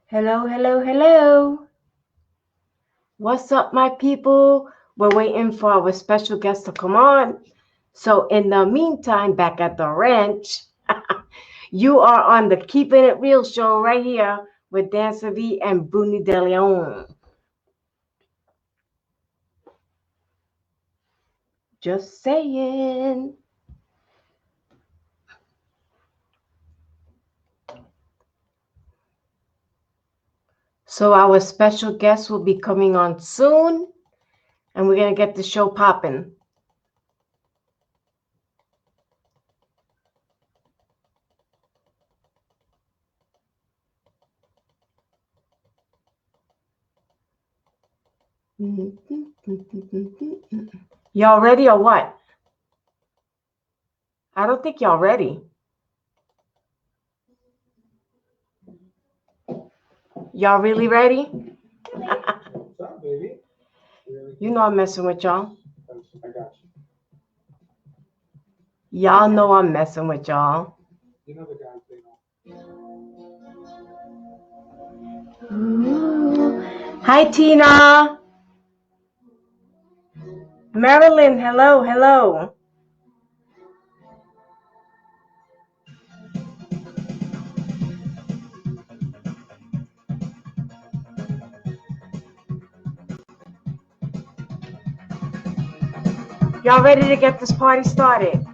Hello, hello, hello. What's up, my people? We're waiting for our special guest to come on. So, in the meantime, back at the ranch, you are on the Keeping It Real show right here with Dancer V and Bruni De Leon. Just saying. So, our special guest will be coming on soon, and we're going to get the show popping. Y'all ready or what? I don't think y'all ready. Y'all really ready? What's up, baby? You know I'm messing with y'all. I got Y'all know I'm messing with y'all. you. You know the guys they know. Hi, Tina. Marilyn, hello, hello. Y'all ready to get this party started?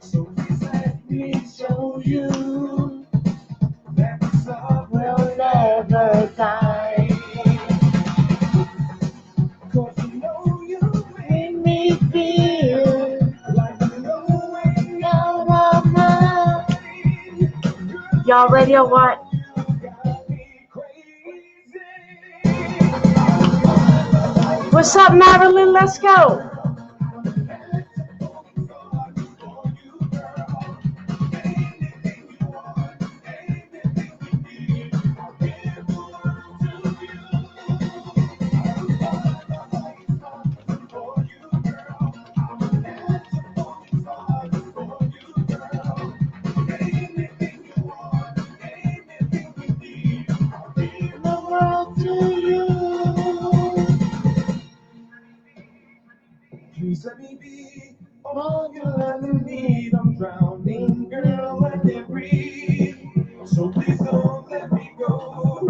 So please let me show you that this love will never die. 'Cause you know you make me feel like I'm going out of mind. Y'all ready or what? You got me crazy. What's up, Marilyn? Let's go. The world to you. Please let me be all you ever need. I'm drowning, girl, I can't breathe. So please don't let me go.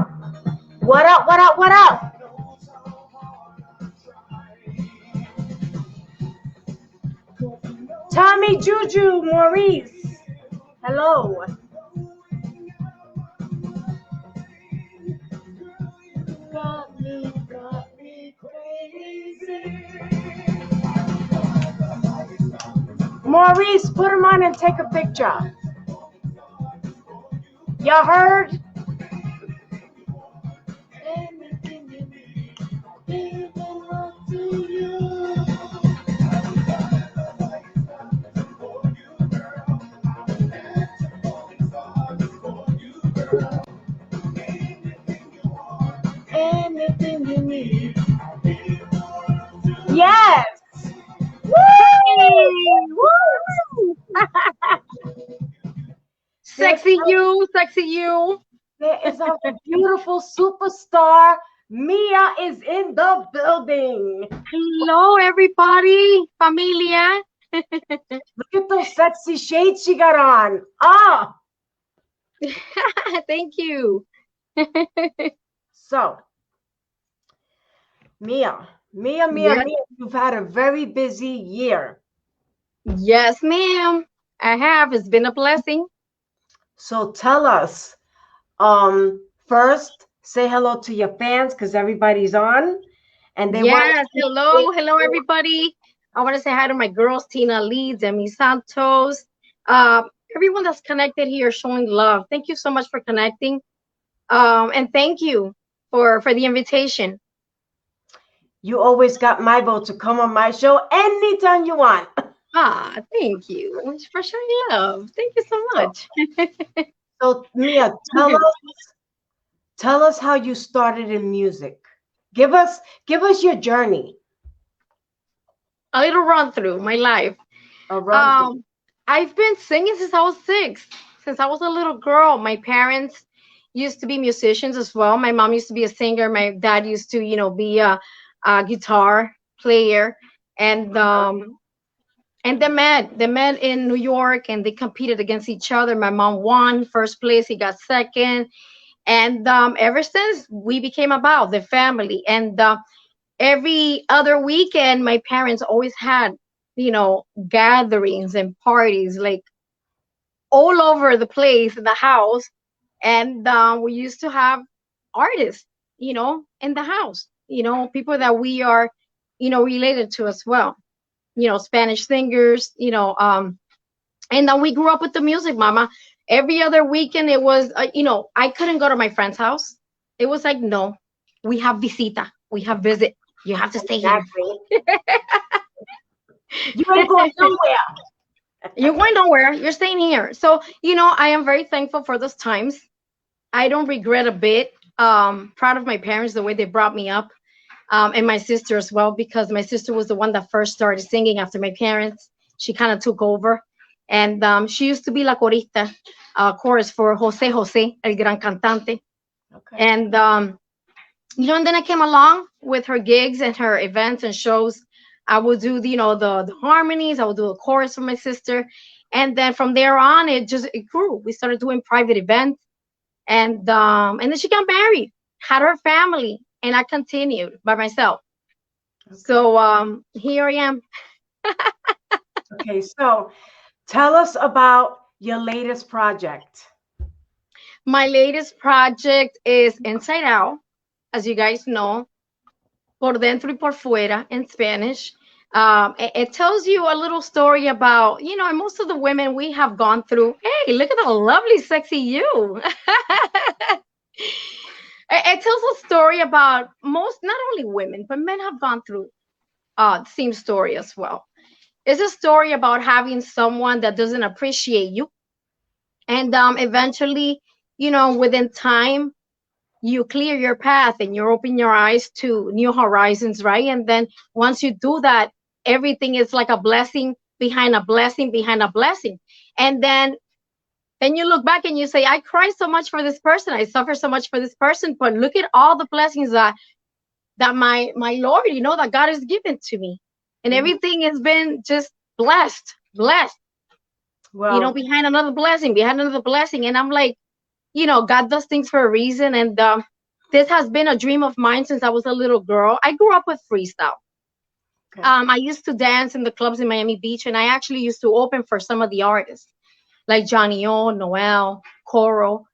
What up, what up, what up? Knows how hard I try. 'Cause you know Tommy, Juju, Maurice. Hello. got me crazy. Maurice, put him on and take a picture. Y'all heard? Anything you need, even up to you. Anything you need. Yes. Hey, woo! There's Sexy you. There is our beautiful superstar. Mia is in the building. Hello, everybody, familia. Look at those sexy shades she got on. Ah, Thank you. so Mia, Yes, you've had a very busy year. yes, ma'am. I have. It's been a blessing. So tell us, first, say hello to your fans because everybody's on, and they want Yes, hello, everybody. I want to say hi to my girls, Tina Leeds and Miss Santos. Uh, Everyone that's connected here, showing love. Thank you so much for connecting. And thank you for the invitation. you always got my vote to come on my show anytime you want. Ah, thank you for showing love. Thank you so So, much. so Mia, tell us how you started in music. Give us your journey. a little run through my life. A run through. Um, I've been singing since I was 6. Since I was a little girl. My parents used to be musicians as well. My mom used to be a singer. My dad used to, be a guitar player. And they met in New York and they competed against each other. My mom won first place. He got second. And ever since we became about the family. And every other weekend, my parents always had, gatherings and parties like all over the place in the house. And we used to have artists, in the house, people that we are, related to as well, Spanish singers, and then we grew up with the music, mama. Every other weekend, it was, I couldn't go to my friend's house. It was like, no, we have visita, we have visit. You have to stay here. Exactly. You ain't going nowhere. You're going nowhere. You're staying here. So, I am very thankful for those times. I don't regret a bit. Proud of my parents, the way they brought me up, and my sister as well, because my sister was the one that first started singing after my parents. She kind of took over. And she used to be la corista, chorus for Jose Jose, el gran cantante. Okay. And, and then I came along with her gigs and her events and shows. I would do, the harmonies. I would do a chorus for my sister. And then from there on, it grew. We started doing private events. And then she got married, had her family, and I continued by myself. Okay. So here I am. Okay, so tell us about your latest project. My latest project is Inside Out, as you guys know, por dentro y por fuera in Spanish. It tells you a little story about, and most of the women we have gone through. Hey, look at the lovely, sexy you. It tells a story about not only women, but men have gone through the same story as well. It's a story about having someone that doesn't appreciate you. And eventually, within time, you clear your path and you open your eyes to new horizons, right? And then once you do that, everything is like a blessing behind a blessing behind a blessing. And then you look back and you say, I cry so much for this person, I suffer so much for this person, but look at all the blessings that my Lord, that God has given to me. And everything has been just blessed. Well, Behind another blessing, behind another blessing. And I'm like, God does things for a reason. And this has been a dream of mine since I was a little girl. I grew up with freestyle. okay. I used to dance in the clubs in Miami Beach, and I actually used to open for some of the artists like Johnny O, Noel, Coro.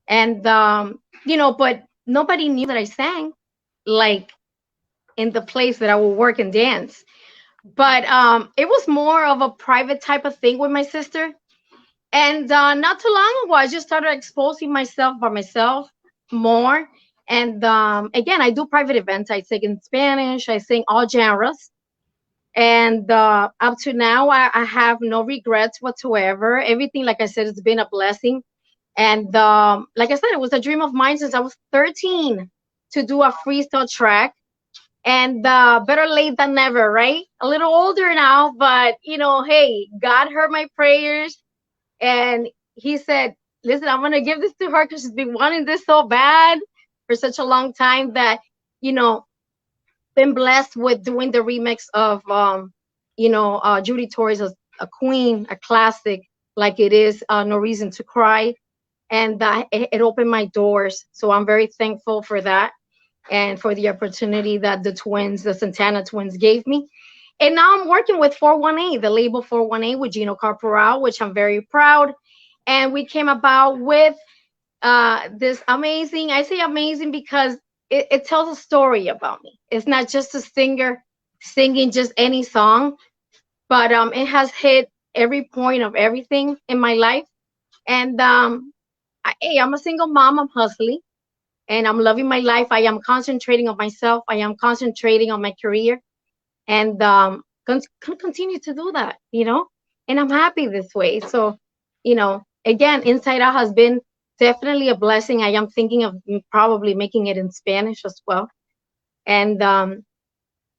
And, but nobody knew that I sang like in the place that I would work and dance. But it was more of a private type of thing with my sister. And not too long ago, I just started exposing myself by myself more. And again, I do private events. I sing in Spanish. I sing all genres. And up to now, I have no regrets whatsoever. Everything, like I said, it's been a blessing. And like I said, it was a dream of mine since I was 13 to do a freestyle track. And better late than never, right? A little older now, but hey, God heard my prayers. And he said, listen, I'm going to give this to her because she's been wanting this so bad for such a long time that, been blessed with doing the remix of, Judy Torres, a queen, a classic, like it is No Reason to Cry. And it opened my doors. So I'm very thankful for that and for the opportunity that the Santana twins gave me. And now I'm working with 418, the label 418 with Gino Corporal, which I'm very proud. And we came about with this amazing, I say amazing because it tells a story about me. It's not just a singer singing just any song, but it has hit every point of everything in my life. And I'm a single mom, I'm hustling, and I'm loving my life. I am concentrating on myself. I am concentrating on my career. And continue to do that, and I'm happy this way. So, again, Inside Out has been definitely a blessing. I am thinking of probably making it in Spanish as well. And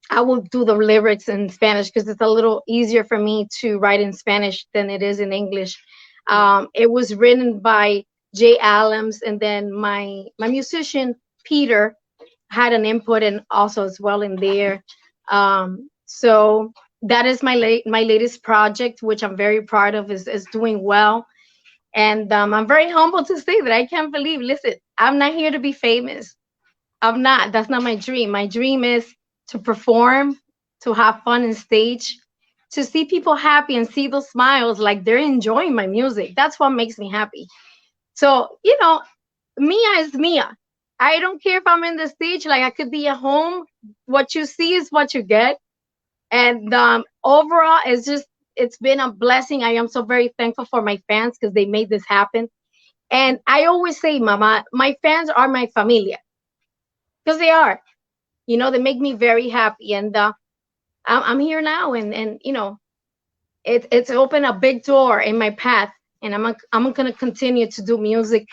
I will do the lyrics in Spanish because it's a little easier for me to write in Spanish than it is in English. Yeah. It was written by Jay Adams, and then my musician Peter had an input and also as well in there. So that is my latest project, which I'm very proud of, is doing well. And I'm very humble to say that I can't believe. Listen, I'm not here to be famous. I'm not. That's not my dream. My dream is to perform, to have fun on stage, to see people happy and see those smiles like they're enjoying my music. That's what makes me happy. So, Mia is Mia. I don't care if I'm in the stage, like I could be at home. What you see is what you get. And overall, it's been a blessing. I am so very thankful for my fans because they made this happen. And I always say, Mama, my fans are my familia because they are. They make me very happy. And I'm here now, and it's opened a big door in my path. And I'm gonna continue to do music.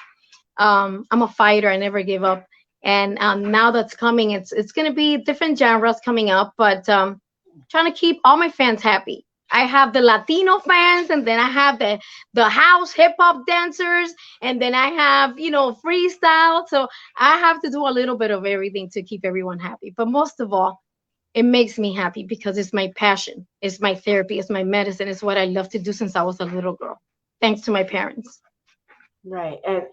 I'm a fighter. I never give up. And now that's coming, it's gonna be different genres coming up, but trying to keep all my fans happy. I have the Latino fans, and then I have the house hip hop dancers, and then I have freestyle. So I have to do a little bit of everything to keep everyone happy. But most of all, it makes me happy because it's my passion, it's my therapy, it's my medicine, it's what I love to do since I was a little girl. Thanks to my parents. Right. And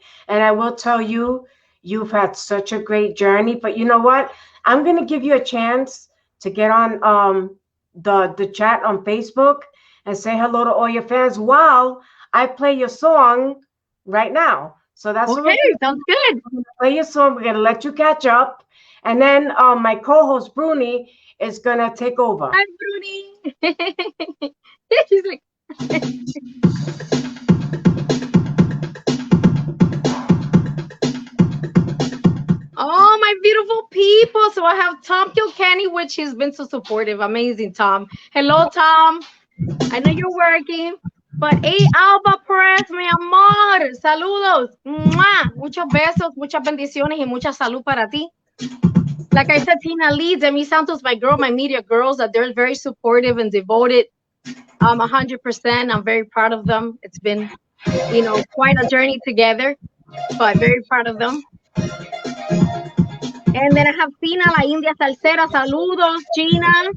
I will tell you, you've had such a great journey, but you know what? I'm going to give you a chance to get on the chat on Facebook and say hello to all your fans while I play your song right now. So that's what we're Okay, going to sounds do. good. We're gonna play your song. We're going to let you catch up. And then my co-host Bruni is going to take over. Hi, Bruni. She's like, oh, my beautiful people. So I have Tom Kilkenny, which he's been so supportive. Amazing, Tom. Hello, Tom. I know you're working. But hey, Alba Perez, mi amor, saludos. ¡Mua! Muchos besos, muchas bendiciones y mucha salud para ti. Like I said, Tina Lee, Demi Santos, my girl, my media girls, that they're very supportive and devoted. 100%. I'm very proud of them. It's been, quite a journey together, but very proud of them. And then I have Tina, la India Salsera. Saludos, Gina.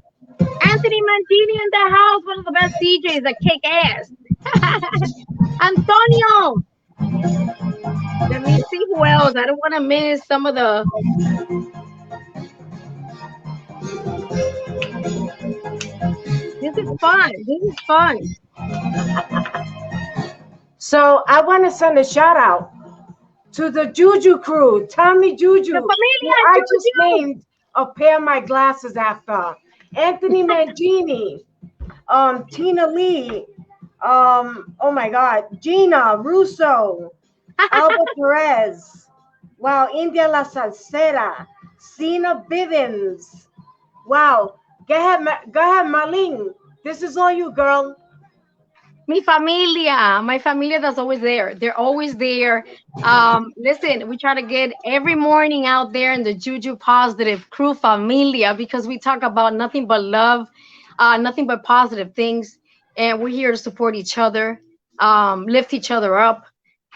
Anthony Mangini in the house, one of the best DJs that kick ass. Antonio. Let me see who else. I don't want to miss some of the. This is fun. This is fun. So I want to send a shout out to the Juju crew, Tommy The Juju, who familia, I just Juju. named a pair of my glasses after. Anthony Mangini, Tina Lee, oh my God, Gina Russo, Alba Perez, wow, India La Salsera, Sina Bivens. Wow, go ahead, Marlene. This is all you, girl. My familia that's always there. They're always there. Listen, we try to get every morning out there in the Juju Positive Crew Familia because we talk about nothing but love, nothing but positive things, and we're here to support each other, lift each other up.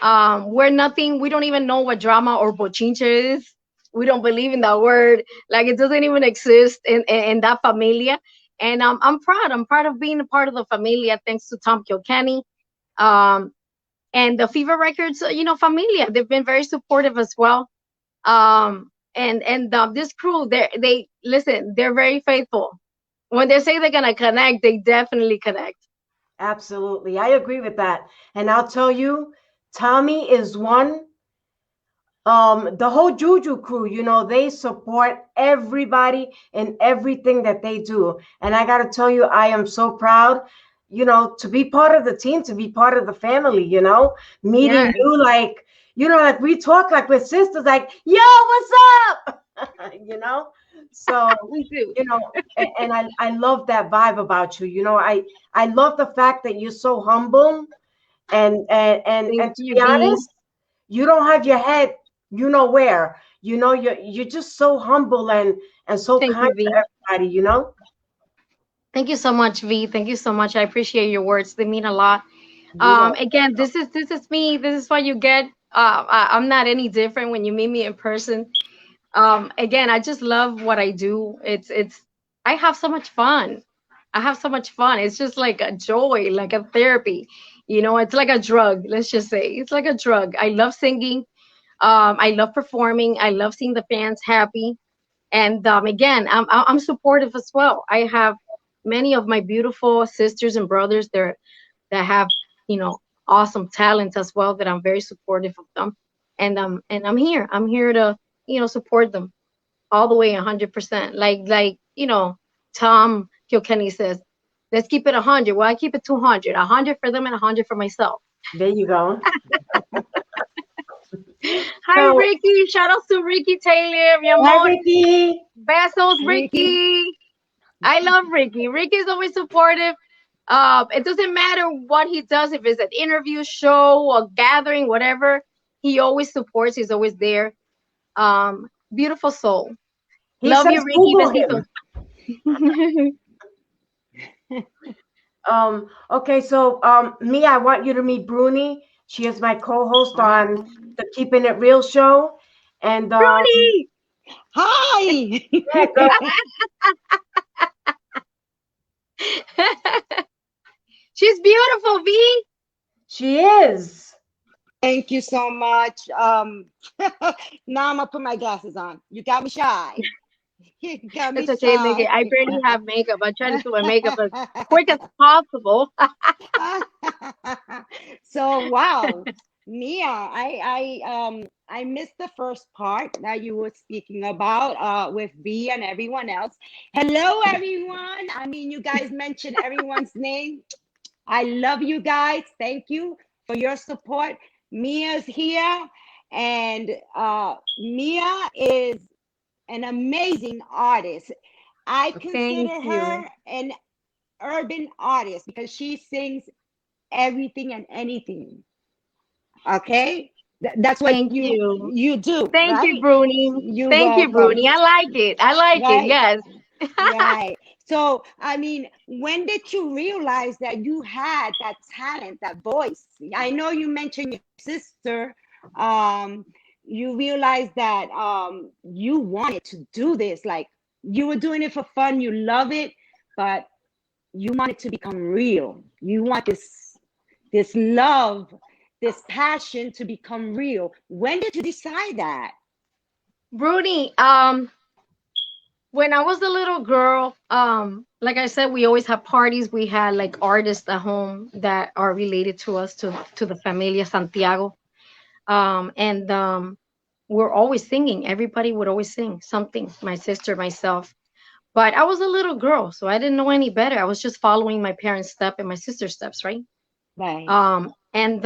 We're nothing. We don't even know what drama or bochincha is. We don't believe in that word. Like it doesn't even exist in that familia. And I'm proud. I'm proud of being a part of the familia. Thanks to Tom Kilkenny, um, and the Fever Records, familia. They've been very supportive as well. And this crew, they listen. They're very faithful. When they say they're gonna connect, they definitely connect. Absolutely. I agree with that. And I'll tell you, Tommy is one. The whole Juju crew, they support everybody and everything that they do. And I got to tell you, I am so proud, to be part of the team, to be part of the family, meeting Yeah, you like we talk like we're sisters, like, yo, what's up? So, we do. and I love that vibe about you. I love the fact that you're so humble and Thank to you, be B. honest, you don't have your head, where. you're just so humble and so Thank kind you, to V. everybody, you know. Thank you so much, V. Thank you so much. I appreciate your words. They mean a lot. You are. Again, this is me. This is what you get. I'm not any different when you meet me in person. Again, I just love what I do. It's I have so much fun. I have so much fun. It's just like a joy, like a therapy. It's like a drug. Let's just say it's like a drug. I love singing. I love performing. I love seeing the fans happy. And again, I'm supportive as well. I have many of my beautiful sisters and brothers there that have you know awesome talents as well, that I'm very supportive of them. And I'm here. I'm here to support them all the way 100%. Like Tom Kilkenny says, let's keep it 100. Well, I keep it 200. 100 for them and 100 for myself. There you go. Hi, So, Ricky. Shout out to Ricky Taylor, mi hi, amor. Ricky. Besos, Ricky, Ricky. I love Ricky. Ricky's always supportive. It doesn't matter what he does, if it's an interview, show, a gathering, whatever. He always supports. He's always there. Beautiful soul. He Love says you, Ricky. Google Besitos. him. Okay, so me, I want you to meet Bruni. She is my co-host on the Keeping It Real show. And Bruni! hi. yeah, girl, She's beautiful, V. she is. Thank you so much. Now I'm gonna put my glasses on. You got me shy. You got It's me okay, Nikki. shy. I barely have makeup. I try to do my makeup as quick as possible. So wow, Mia, I missed the first part that you were speaking about with V and everyone else. Hello, everyone. I mean, you guys mentioned everyone's name. I love you guys. Thank you for your support. Mia's here, and Mia is an amazing artist. I Thank consider you. her an urban artist because she sings everything and anything. Okay, that's what Thank you you. you do, Thank you, right? Bruni. You're Thank you, welcome. Bruni. I like it. I like it. Right, Yes. right. So, I mean, when did you realize that you had that talent, that voice? I know you mentioned your sister. Um, you realized that you wanted to do this, like you were doing it for fun, you love it, but you want it to become real. You want this love, this passion to become real. When did you decide that? Bruni, when I was a little girl, like I said, we always have parties. We had like artists at home that are related to us, to the Familia Santiago. And we're always singing. Everybody would always sing something, my sister, myself. But I was a little girl, so I didn't know any better. I was just following my parents' step and my sister's steps, right? Right. And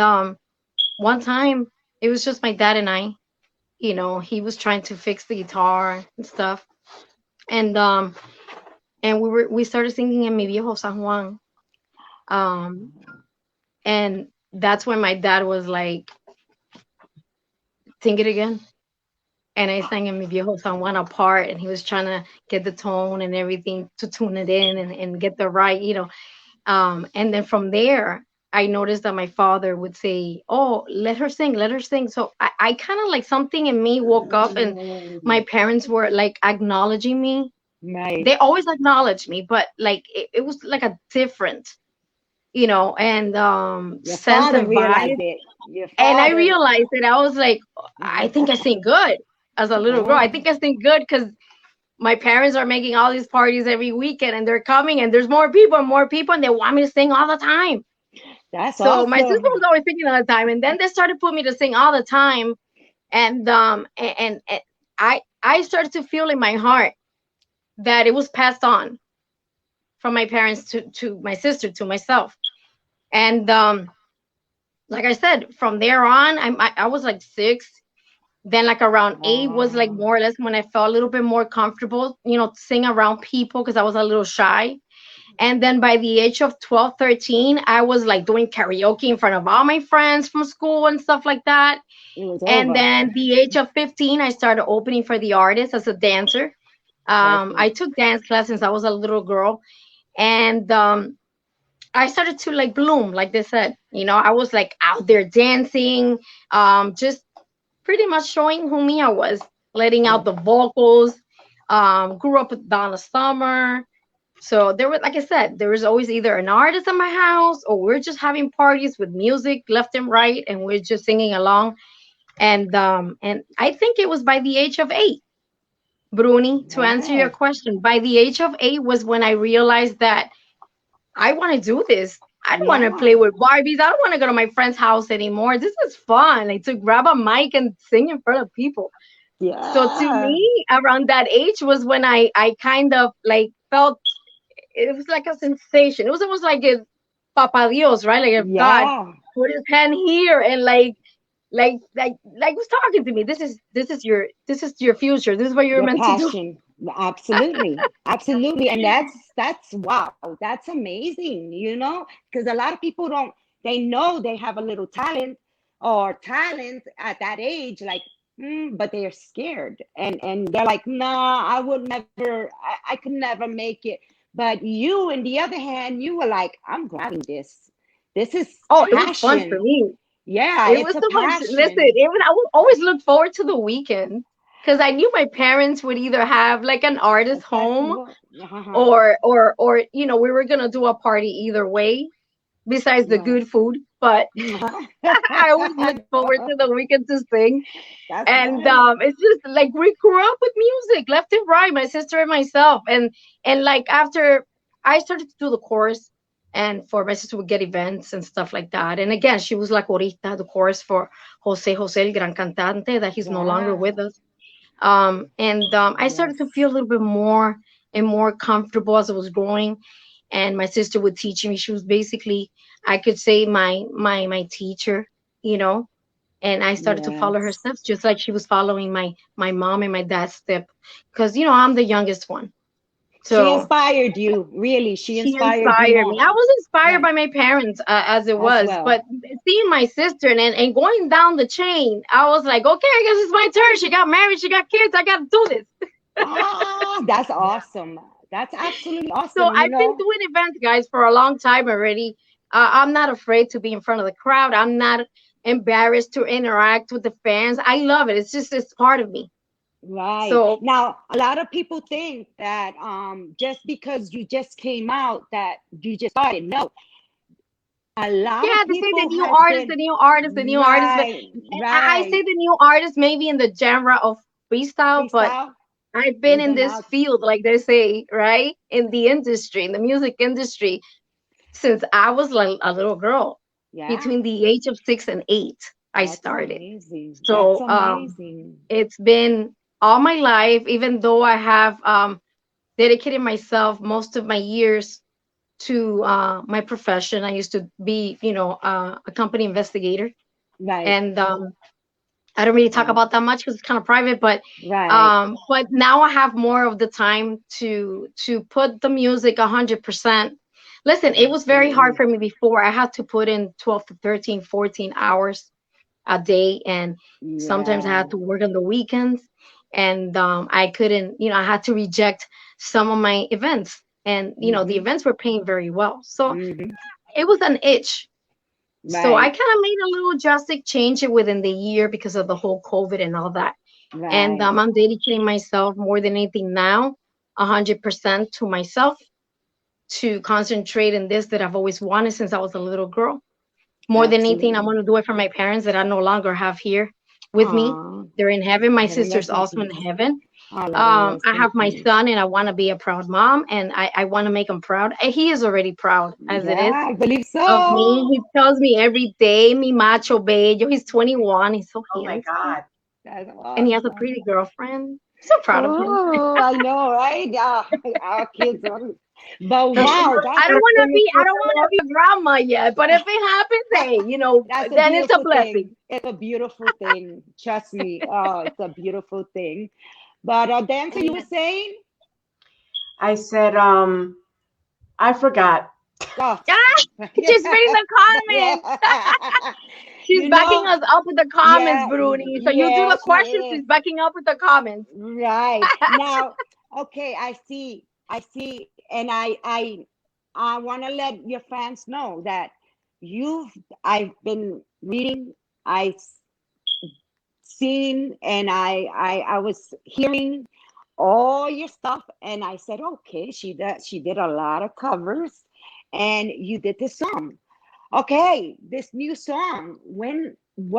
one time it was just my dad and I. He was trying to fix the guitar and stuff. And we started singing in Mi Viejo San Juan. Um, and that's when my dad was like, sing it again. And I sang in Mi Viejo San Juan apart, and he was trying to get the tone and everything to tune it in and get the right. And then from there, I noticed that my father would say, "Oh, let her sing, let her sing." So I kind of like something in me woke up, and my parents were like acknowledging me. Right. They always acknowledged me, but like it was like a different, and Your sense father and vibe. realized it. Your And I father. realized that I was like, I Mhm. think I sing good as a little girl. I Oh, think I sing good because my parents are making all these parties every weekend, and they're coming, and there's more people, and they want me to sing all the time. that's So my sister awesome. was always singing all the time, and then they started putting me to sing all the time, and I started to feel in my heart that it was passed on from my parents to my sister to myself. And like I said, from there on, I was like 6. Then like around 8 was like Oh, more or less when I felt a little bit more comfortable, to sing around people because I was a little shy. And then by the age of 12, 13, I was like doing karaoke in front of all my friends from school and stuff like that. It was And over. then the age of 15, I started opening for the artists as a dancer. I Perfect. took dance class since I was a little girl. And I started to like bloom, like they said. I was like out there dancing, just pretty much showing who me I was, letting Yeah. out the vocals. Grew up with Donna Summer. So there was, like I said, there was always either an artist in my house or we're just having parties with music left and right, and we're just singing along. And I think it was by the age of 8, Bruni, to answer your Yes. question, by the age of 8 was when I realized that I want to do this. I don't want to Yeah. play with Barbies. I don't want to go to my friend's house anymore. This is fun. Like to grab a mic and sing in front of people. So to Yeah. me, around that age was when I kind of like felt it was like a sensation. It was almost like a Papa Dios, right? Like if God Yeah. put his hand here and like was talking to me. This is your future. This is what you're Your meant to do. passion. Absolutely. Absolutely. And that's wow. That's amazing, because a lot of people don't, they know they have a little talent at that age, like, but they're scared. And they're like, nah, I would never, I could never make it. But you, on the other hand, you were like, I'm grabbing this. This is Oh, it was fun for passion. me. Yeah, It it's was a so much. Listen, passion. I would always look forward to the weekend because I knew my parents would either have like an A artist home festival. Uh-huh. or we were gonna do a party either way. Besides the Right. good food, but I always look forward to the weekend to sing. That's And nice. it's just like we grew up with music left and right, my sister and myself. And like after I started to do the chorus, and for my sister would get events and stuff like that. And again, she was like corista, the chorus for Jose el gran cantante, that he's no longer Yeah. with us. And I started to Yes. feel a little bit more and more comfortable as I was growing. And my sister would teach me. She was basically, I could say, my teacher, you know. And I started to follow her Yes. steps, just like she was following my mom and my dad's step, because I'm the youngest one. She So inspired you, really. She she inspired you inspired more. me. I was inspired Right. by my parents as it As was, well. but seeing my sister and going down the chain, I was like, okay, I guess it's my turn. She got married, she got kids. I got to do this. Ah, that's awesome. That's absolutely So awesome, I've been doing events, guys, for a long time already. I'm not afraid to be in front of the crowd. I'm not embarrassed to interact with the fans. I love it. It's part of me. Right. So Now, a lot of people think that just because you just came out that you just started. No, a lot yeah, of they say the people new has artist, been the new artist, the new artist. But right, I say right. the new artist maybe in the genre of freestyle, but Freestyle, I've been you've in been this out. field, like they say, right? In the industry, in the music industry, since I was like a little girl. Yeah, Between the age of 6 and 8, I that's started. amazing. That's So amazing. it's been all my life, even though I have dedicated myself most of my years to my profession. I used to be, a company investigator, Right, and I don't really talk right, about that much because it's kind of private. right. But now I have more of the time to put the music 100%. Listen, it was very hard Absolutely. for me before. I had to put in 12 to 13, 14 hours a day, and sometimes I Yeah. had to work on the weekends, and I couldn't, I had to reject some of my events, and the Mm-hmm. events were paying very well, so Mm-hmm. it was an itch. So I Right, kind of made a little drastic change within the year because of the whole COVID and all that. And right. I'm dedicating myself more than anything now, 100% to myself, to concentrate in this that I've always wanted since I was a little girl. More than anything, I Absolutely. want to do it for my parents that I no longer have here with me. Aw, They're in heaven. My heaven sister's rest in also in peace. heaven. Oh, let her rest I in have my peace. son, and I want to be a proud mom, and I want to make him proud. And he is already proud as it is Yeah, I believe of me. so. He tells me every day, "Mi macho bello." He's 21. He's so Oh my handsome, God. That's and he has a awesome. pretty girlfriend. So proud of him. Oh, I know, right? Yeah, our kids are. But wow, I that's don't want to be. I don't want to be a grandma yet. But if it happens, hey, that's a then it's a beautiful thing. blessing. It's a beautiful thing. Trust me. Oh, it's a beautiful thing. But Dancer, you were Amen. saying? I said, I forgot. Oh. She's reading the comments. She's You backing know, us up with the comments, yeah, Bruni. So you do yeah, the she questions, is. she's backing up with the comments. Right. Now, okay, I see, and I want to let your fans know that I've been reading, I seen, and I was hearing all your stuff, and I said, okay, she did a lot of covers, and you did this song. Okay, this new song, where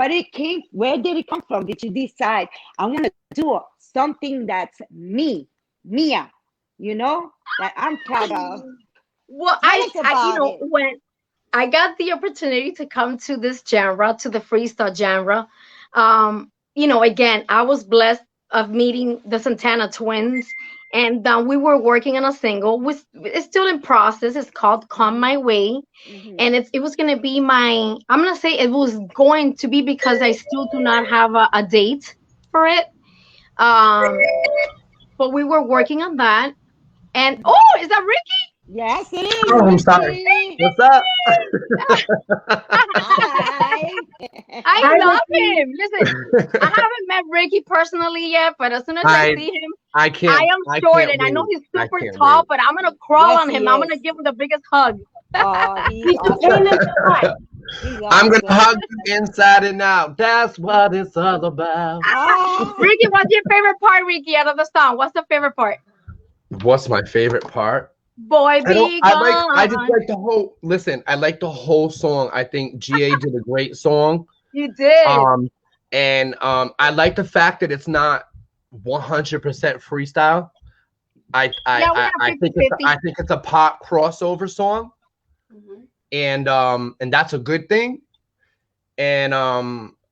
did it come from? Did you decide I want to do something that's Mia, that I'm proud of? Well, Tell us about it. when I got the opportunity to come to this genre, to the freestyle genre, again, I was blessed of meeting the Santana twins, and we were working on a single. It's still in process. It's called "Come Mhm, My Way," mhm. and it was gonna be my. I'm gonna say it was going to be because I still do not have a date for it. Um, but we were working on that, and oh, is that Ricky? Yes, it is, Oh, I'm sorry. Ricky. What's up? Hi. I Hi, love Ricky. him. Listen, I haven't met Ricky personally yet, but as soon as I I see him, I I can't am I short can't and I know wait. he's I super can't tall, wait. but I'm gonna crawl Yes, on him. he I'm is. gonna give him the biggest hug. Oh, he's He's a pain in awesome. the butt. He's I'm gonna awesome. hug you inside and out. That's what it's all about. Ah, Ricky, what's your favorite part, Ricky, out of the song? What's the favorite part? What's my favorite part? Boy, I don't be I just gone. like the whole listen, I like the whole song. I think GA did a great song. You did. Um and I like the fact that it's not 100% freestyle. Yeah, we have 50-50. I think it's a pop crossover song, Mhm. and that's a good thing. And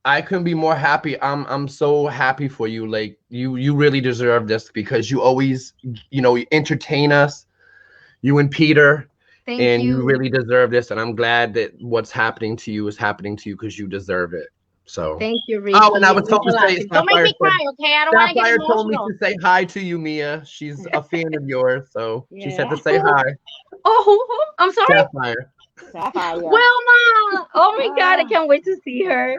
I couldn't be more happy. I'm so happy for you. Like you really deserve this because you always you entertain us, you and Peter, Thank and you you. really deserve this. And I'm glad that what's happening to you is happening to you because you deserve it. So Thank you, oh, and Ricky. I It was means told a to lot. say Don't make Sapphire me said cry, okay? I don't want to get Sapphire told me emotional. to say hi to you, Mia. She's a fan of yours, so she said yeah. to say Who? hi. Oh, who? I'm sorry. Sapphire. Sapphire. Wilma! Oh my God, I Ah, can't wait to see her.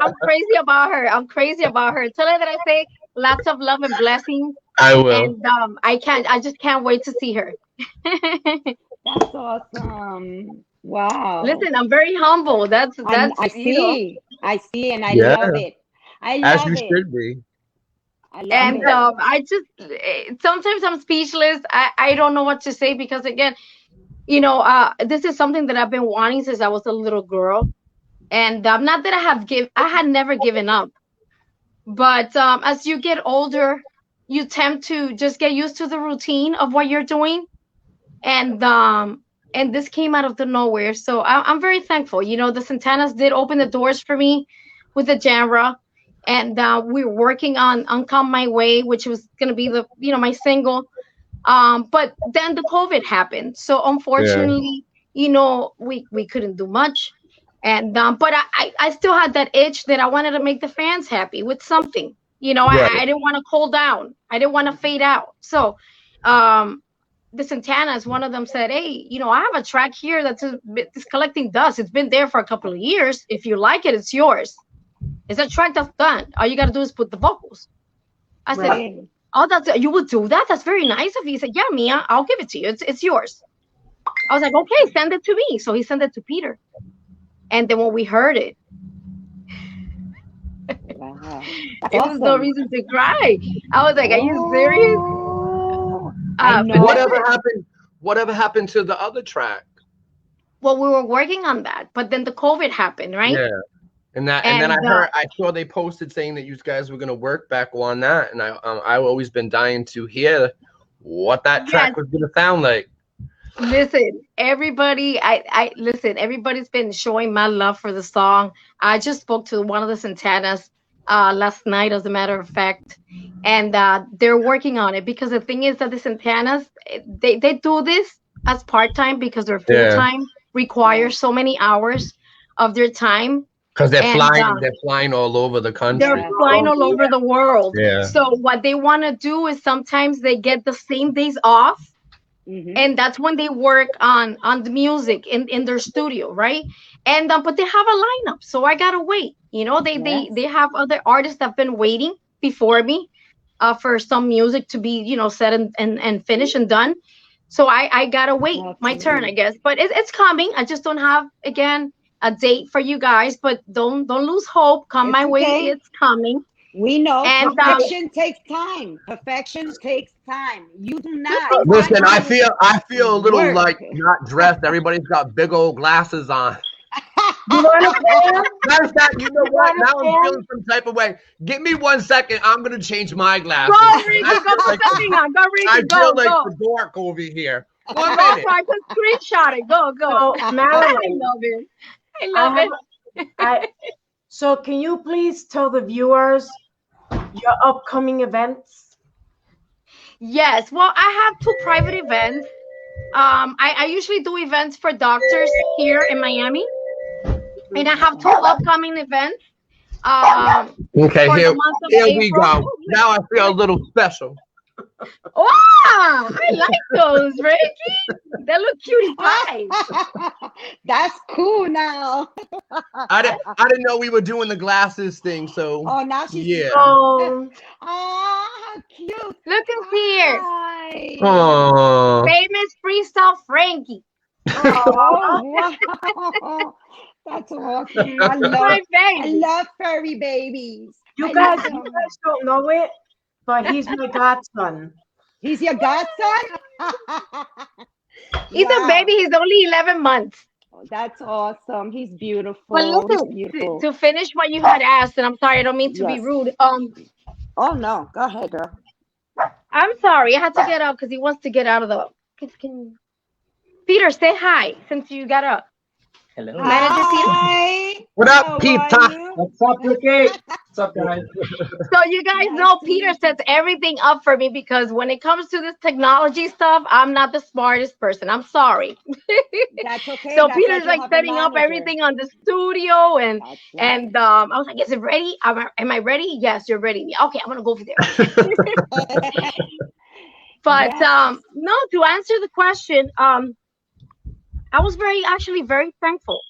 I'm yeah. crazy about her. I'm crazy about her. Tell her that I say lots of love and blessings. I will. And I just can't wait to see her. That's awesome. Wow. Listen, I'm very humble. That's I see, and I Yeah, love it. I as love you it. should be. I love and it. I just sometimes I'm speechless. I don't know what to say because again, this is something that I've been wanting since I was a little girl. And not that I had never given up. But as you get older, you tend to just get used to the routine of what you're doing, and this came out of the nowhere. So I'm very thankful. The Santanas did open the doors for me with the genre, and we're working on "Come My Way," which was gonna be my single. But then the COVID happened, so Yeah. unfortunately, we couldn't do much. And but I still had that itch that I wanted to make the fans happy with something. I Right. didn't want to cool down. I didn't want to fade out. So, um, the Santanas, one of them said, "Hey, I have a track here it's collecting dust. It's been there for a couple of years. If you like it, it's yours. It's a track that's done. All you got to do is put the vocals." I said, Right. Really? "Oh, you would do that? That's very nice of you." He said, "Yeah, Mia, I'll give it to you. It's yours." I was like, "Okay, send it to me." So he sent it to Peter. And then when we heard it, Wow. That's it was no awesome. reason to cry. I was like, "Are you serious?" Oh, I But know. listen, Whatever happened to the other track? well, we were working on that, but then the COVID happened, right? Yeah. And then And I saw they posted saying that you guys were gonna work back on that, and I've always been dying to hear what that yes, track was gonna sound like. listen, everybody, I listen, everybody's been showing my love for the song. I just spoke to one of the Santanas last night, as a matter of fact, and they're working on it because the thing is that the Santanas, they do this as part time because their full Yeah, time Right. requires so many hours of their time, because and they're flying all over the they're country. Yeah. flying So all over the world. yeah, So what they want to do is sometimes they get the same days off and that's when they work on the music in their studio, right? And but they have a lineup, so I gotta wait. You know, they have other artists that have been waiting before me for some music to be, you know, set and finished and done. So I gotta wait my turn, I guess. But it's coming. I just don't have, again, a date for you guys. But don't lose hope. Come my way. It's coming. We know And perfection takes time. Perfection takes time. You do not. Listen, I feel a little like not dressed. Everybody's got big old glasses on. You want to fan? Matter of fact, you know what? Now I'm feeling some type of way. Give me 1 second. I'm gonna change my glasses. Go, Ricky, go put something on. Go, Ricky, I go, feel like go. the dork over here. 1 Go, minute. so I can screenshot it. Go. So, Marilyn, I love it. I love it. So can you please tell the viewers your upcoming events? Yes. Well, I have 2 private events. I usually do events for doctors here in Miami, and I have 2 upcoming events. Okay, for here the month of we April. go. Now I feel a little special. Wow, I like those, Ricky. They look cutie pie. That's cool now. I didn't know we were doing the glasses thing. So Now she's yeah. Oh, how cute. Look who's here. Hi. Oh. Famous freestyle Frankie. Oh, wow. That's awesome. My I baby. love furry babies. you guys don't know it, but he's my godson. He's your godson? He's a baby. He's only 11 months. That's awesome. He's beautiful. But He's listen, beautiful. to finish what you had asked, and I'm sorry, I don't mean to be rude. Oh no, go ahead, girl. I'm sorry, I had to get up because he wants to get out of the. Can Peter, say hi since you got up. Hello. Manager Peter. Hi. What up, Peter? What's up, Ricky? What's up, guys? So you guys know Peter sets everything up for me because when it comes to this technology stuff, I'm not the smartest person. I'm sorry. That's okay. So That's Peter's why you like have a setting up manager. everything on the studio, and That's right. and I was like, "Is it ready? Am I ready? Yes, you're ready. Okay, I'm gonna go over there." But no, to answer the question, I was actually very thankful.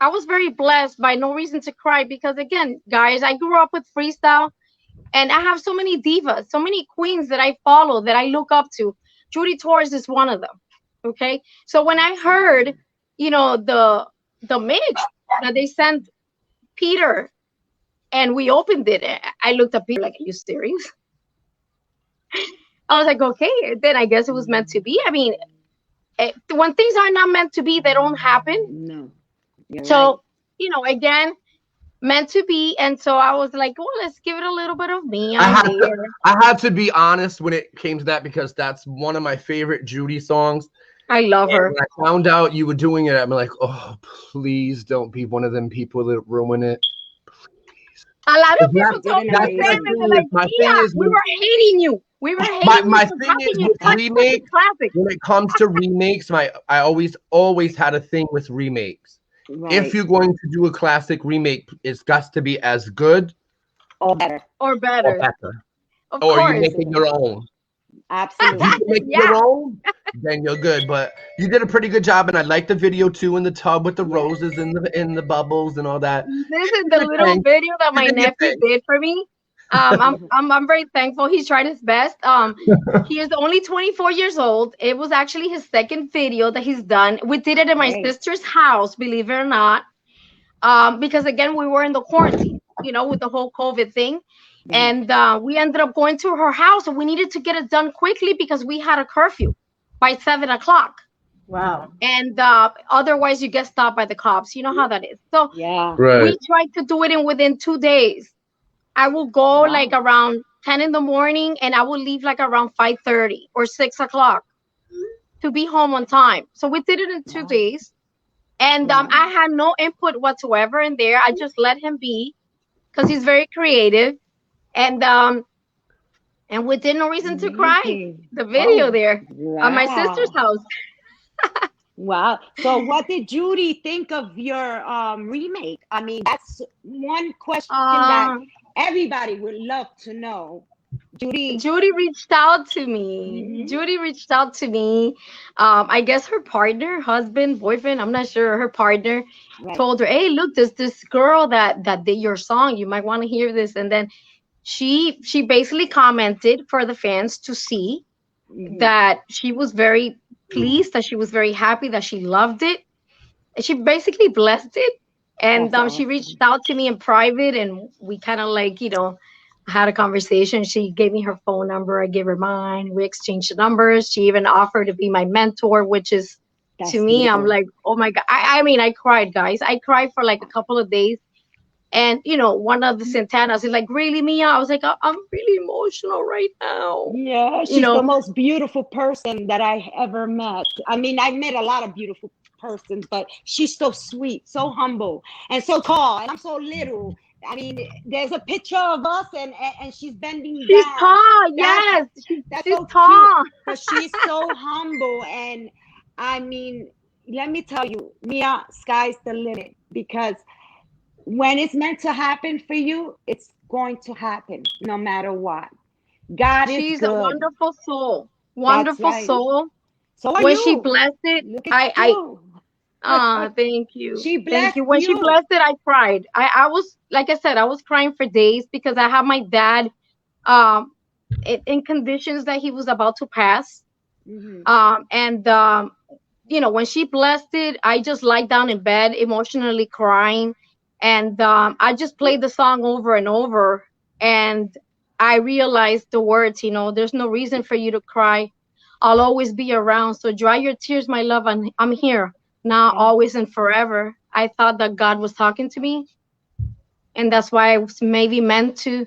I was very blessed by no reason to cry because, again, guys, I grew up with freestyle, and I have so many divas, so many queens that I follow, that I look up to. Judy Torres is one of them. Okay, so when I heard, you know, the mix that they sent Peter, and we opened it, I looked at Peter like, "Are you serious?" I was like, "Okay, then I guess it was meant to be." I mean, when things are not meant to be, they don't happen. No. So, you know, again, meant to be. And so I was like, well, let's give it a little bit of me. I had to be honest when it came to that because that's one of my favorite Judy songs. I love her. When I found out you were doing it, I'm like, oh, please don't be one of them people that ruin it. Please. A lot of people told me that's the the same. thing They're like, my yeah, thing is we were hating you. We were hating my you. thing is with remakes, when it comes to remakes, I always had a thing with remakes. Right. If you're going to do a classic remake, it's got to be as good or better. Or better. Of or course. you make it your own. Absolutely. If you make it your own, then you're good. But you did a pretty good job, and I like the video too in the tub with the roses and the bubbles and all that. This is the little video that my nephew did for me. I'm very thankful. He's tried his best. He is only 24 years old. It was actually his second video that he's done. We did it in my sister's house, believe it or not. Because again, we were in the quarantine, you know, with the whole COVID thing. And we ended up going to her house, and we needed to get it done quickly because we had a curfew by 7 o'clock. Wow. And otherwise you get stopped by the cops. You know how that is. So we tried to do it within 2 days. I will go like around 10 in the morning, and I will leave like around 5:30 or 6 o'clock to be home on time. So we did it in 2 days. And I had no input whatsoever in there. I just let him be because he's very creative. And we did no reason to cry. The video there at my sister's house. Wow. So what did Judy think of your remake? I mean, that's one question that everybody would love to know. Judy. Judy reached out to me. Mhm. Judy reached out to me. I guess her partner, husband, boyfriend, I'm not sure. Her partner Right. told her, "Hey, look, there's this girl that did your song. You might want to hear this." And then she basically commented for the fans to see Mhm. that she was very pleased, that she was very happy, that she loved it. And she basically blessed it. And That's she reached awesome. out to me in private, and we kind of like, had a conversation. She gave me her phone number. I gave her mine. We exchanged numbers. She even offered to be my mentor, which is, to That's me, I'm beautiful. like, oh my God. I mean, I cried, guys. I cried for like a couple of days. And, one of the Santanas is like, really, Mia? I was like, I'm really emotional right now. Yeah, You she's the know, most beautiful person that I ever met. I mean, I met a lot of beautiful persons, but she's so sweet, so humble, and so tall, and I'm so little. I mean, there's a picture of us, and she's bending she's down. tall. That's Yes, that's she's so cute. tall. But she's so humble, and I mean, let me tell you, Mia, sky's the limit because when it's meant to happen for you, it's going to happen no matter what. God is She's a good. wonderful soul. That's Wonderful right. soul. So are When she you. blessed it, Look at I you. thank you. She Thank blessed you. When she you. blessed it, I cried. I was, like I said, I was crying for days because I had my dad um in conditions that he was about to pass. Hmm. And when she blessed it, I just lied down in bed, emotionally crying, and I just played the song over and over, and I realized the words. There's no reason for you to cry. I'll always be around. So dry your tears, my love. I'm here now, Yeah, always and forever. I thought that God was talking to me, and that's why I was maybe meant to,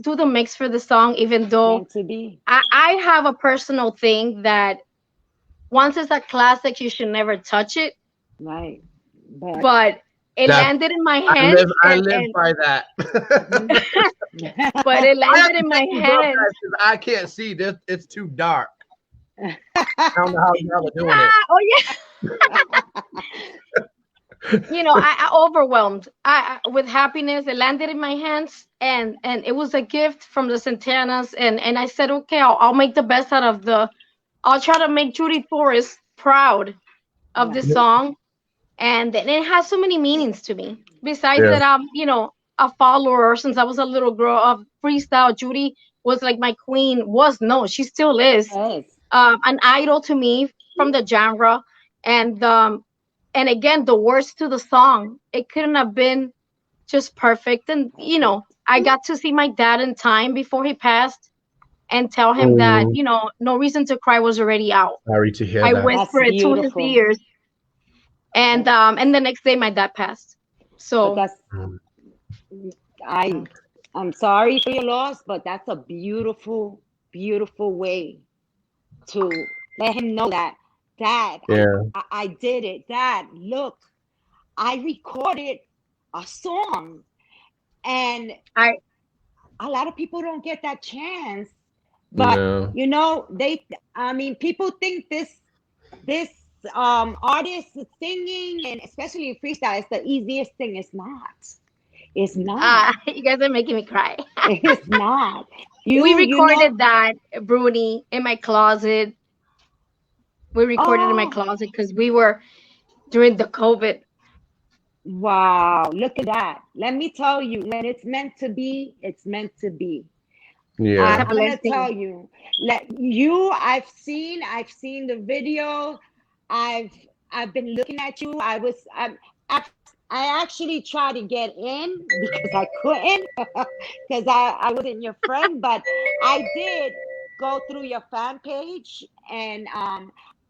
do the mix for the song, even though meant to be. I have a personal thing that once it's a classic, you should never touch it. Right. But But it That landed in my I hands, live I live by that. but it I have landed to in my take these off, hands. guys, because I can't see this. It's too dark. I don't know how y'all are doing it. Oh yeah, I overwhelmed. With happiness. It landed in my hands, and it was a gift from the Santanas, and I said, okay, I'll make the best out of the. I'll try to make Judy Torres proud of Right. this song, and it has so many meanings to me. Besides Yeah. that, I'm a follower since I was a little girl of freestyle. Judy was like my queen. Was no, she still is Yes. an idol to me from the genre, and again the words to the song. It couldn't have been just perfect, and Perfect. I got to see my dad in time before he passed, and tell him that Oh, no reason to cry was already out. sorry to hear I that. That's whispered it to his beautiful. ears, and That's the next day my dad passed. but So that's I I'm sorry for your loss, but that's a beautiful, beautiful way to let him know that, Dad, Yeah. I did it. Dad, look, I recorded a song, and I a lot of people don't get that chance. But No. they, I mean, people think this artist singing, and especially freestyle, is the easiest thing. It's not. It's not. you guys are making me cry. It's not. We You know. recorded that, Bruni, in my closet. We recorded in my Oh, closet because we were during the COVID. wow! Look at that. Let me tell you, when it's meant to be, it's meant to be. It's Yeah. a I'm gonna blessing. tell you. I've seen the video. I've I've been looking at you. I actually tried to get in because I couldn't because I wasn't your friend, but I did go through your fan page, and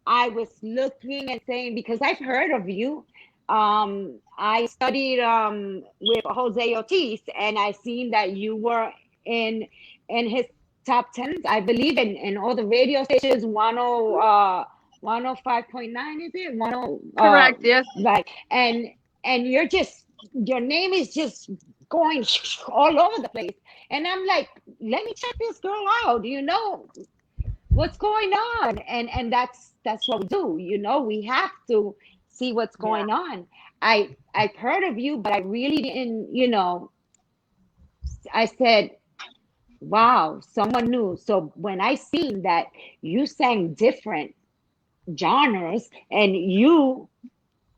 I was looking and saying, because I've heard of you. I studied with Jose Ortiz, and I seen that you were in in his top tens, I believe, in all the radio stations. 105.9, is it? 10 Correct. Yes. right. And your name is just going all over the place. And I'm like, let me check this girl out. What's going on? And that's what we do. We have to see what's Yeah. going on. I've heard of you, but I really didn't. I said, wow, someone new. So when I seen that you sang different genres and you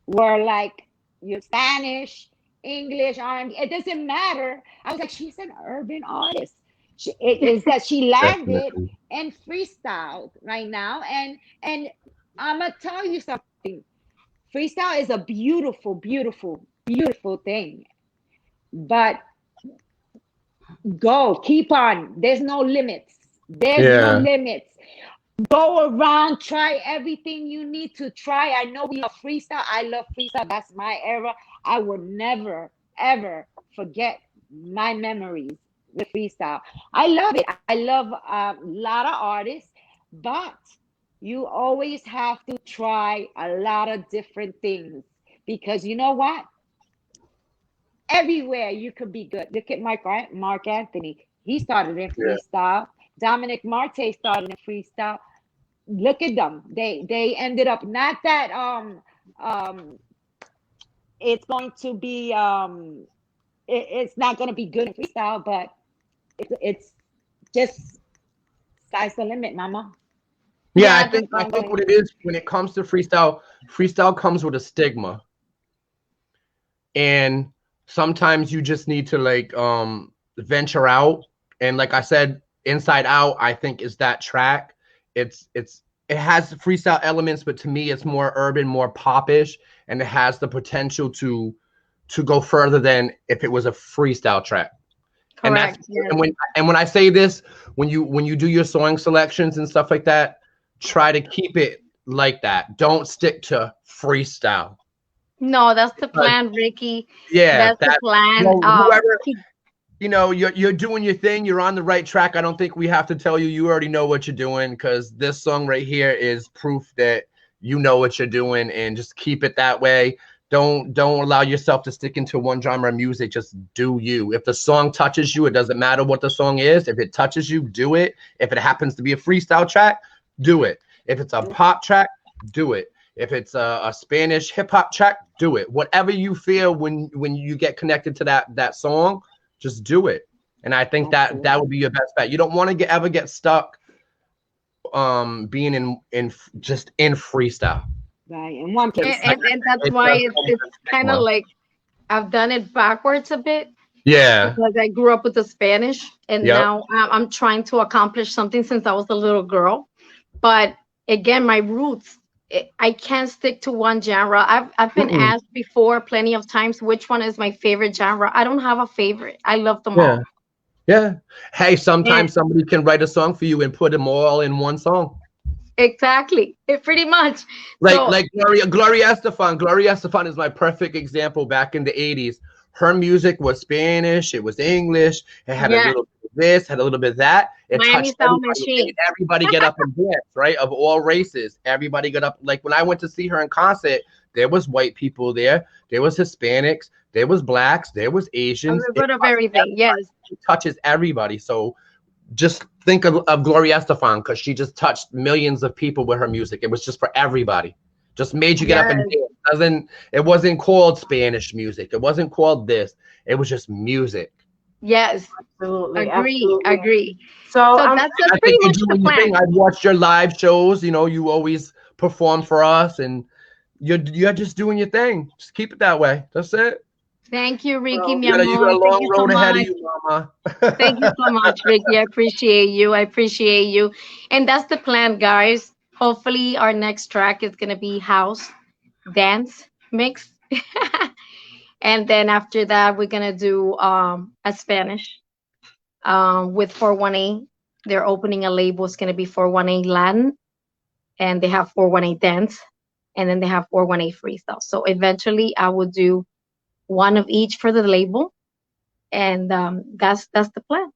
were like your Spanish, English, R&B, it doesn't matter. I was like, she's an urban artist. It is that she landed Definitely. and freestyled right now. And I'm gonna tell you something. Freestyle is a beautiful, beautiful, beautiful thing. But go, keep on. There's no limits. There's no Yeah. limits. Go around, try everything you need to try. I know we love freestyle. I love freestyle. That's my era. I will never, ever forget my memories with freestyle. I love it. I love a lot of artists, but you always have to try a lot of different things because you know what? Everywhere you could be good. Look at Mark Anthony. He started in Yeah. freestyle. Dominic Marte started in freestyle. Look at them. They ended up not that um it's going to be it's not going to be good in freestyle, but it's just sky's the limit, mama. Yeah, I Yeah, think I think Runway. what it is when it comes to freestyle, freestyle comes with a stigma. And sometimes you just need to like venture out. And like I said, Inside Out, I think is that track. It has freestyle elements, but to me it's more urban, more popish, and it has the potential to go further than if it was a freestyle track. And that's correct. Yes. and when I say this, when you do your song selections and stuff like that, try to keep it like that. Don't stick to freestyle. No, that's the Like, plan, Ricky. yeah, That's the that plan. well, whoever you're doing your thing, you're on the right track. I don't think we have to tell you, you already know what you're doing, because this song right here is proof that you know what you're doing, and just keep it that way. Don't allow yourself to stick into one genre of music. Just do you. If the song touches you, it doesn't matter what the song is. If it touches you, do it. If it happens to be a freestyle track, do it. If it's a pop track, do it. If it's a Spanish hip hop track, do it. Whatever you feel when you get connected to that song, just do it. And I think that would Absolutely. be your best bet. You don't want to ever get stuck being in just in freestyle. Right. In one And, place. Like and, I and said, that's it why just it's comes it's with kind of stigma. like I've done it backwards a bit Yeah. because I grew up with the Spanish, and Yep. now I'm trying to accomplish something since I was a little girl. But again, my roots, I can't stick to one genre. I've been Mm-mm. asked before plenty of times which one is my favorite genre. I don't have a favorite. I love them Yeah. all. Yeah. Hey, And sometimes somebody can write a song for you and put them all in one song. exactly, pretty much. Like So like Gloria Estefan. Gloria Estefan is my perfect example. Back in the 80s, her music was Spanish, it was English, it had a yeah, little bit of this, had a little bit of that. It Miami touched Sound everybody. It made Machine. everybody get up and dance, right? Of all races. Everybody got up. Like when I went to see her in concert, there was white people there was Hispanics, there was blacks, there was A Asians. little It bit of touched everything. Yes. everybody. It touches everybody. So just think of Gloria Estefan, because she just touched millions of people with her music. It was just for everybody. Just made you get up and Yes. dance. It wasn't called Spanish music. It wasn't called this. It was just music. Yes. Absolutely, Agree. absolutely. Agree. So So I'm that's I pretty think you're much the doing your thing. plan. I've watched your live shows. You always perform for us, and you're just doing your thing. Just keep it that way. That's it. Thank you, Ricky, well, mi You got amor. a Thank long you so road ahead of much. you, mama. Thank you so much, Ricky. I appreciate you. I appreciate you. And that's the plan, guys. Hopefully, our next track is gonna be house dance mix. And then after that, we're gonna do a Spanish with 418. They're opening a label. It's gonna be 418 Latin, and they have 418 dance, and then they have 418 freestyle. So eventually, I will do one of each for the label, and that's the plan.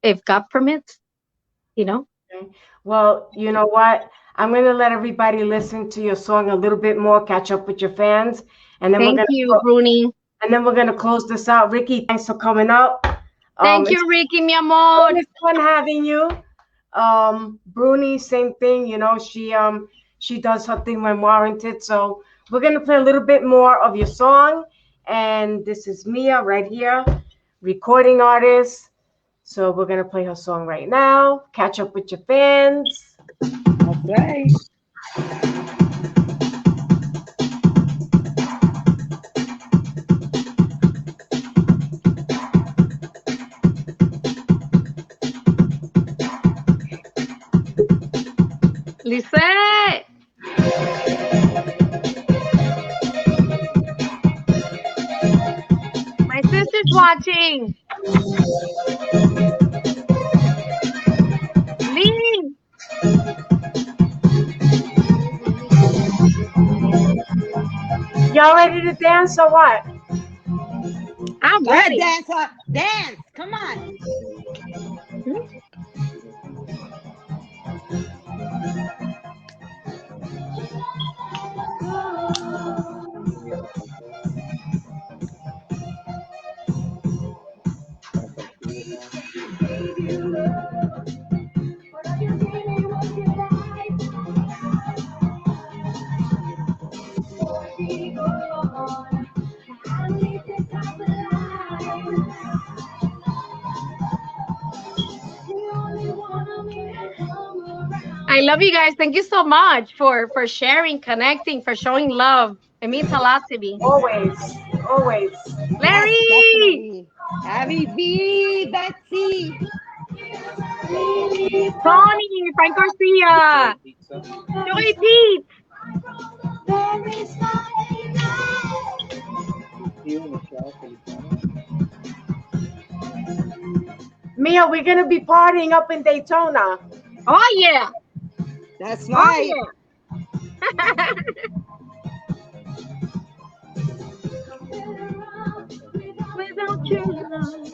If God permits, you know. okay. Well, you know what? I'm going to let everybody listen to your song a little bit more, catch up with your fans, and then we're Thank going you, to Bruni. close this out. Ricky, thanks for coming up. Thank It's you, Ricky, mi amor. it's fun having you. Bruni, same thing. She does her thing when warranted. So we're gonna play a little bit more of your song, and this is Mia right here, recording artist. So we're gonna play her song right now. Catch up with your fans. That's right. Lisette. My sister's watching. Lee. Y'all ready to dance or what? I'm Oh, ready. dance. Come on. I love you guys. Thank you so much for sharing, connecting, for showing love. It means a lot to me. Always, always. Yes, Larry, definitely. Abby B, Betsy. Tony, Frank Garcia, Joey Pete. Mia, we're gonna be partying up in Daytona. Oh yeah, That's oh right. yeah. Without your love,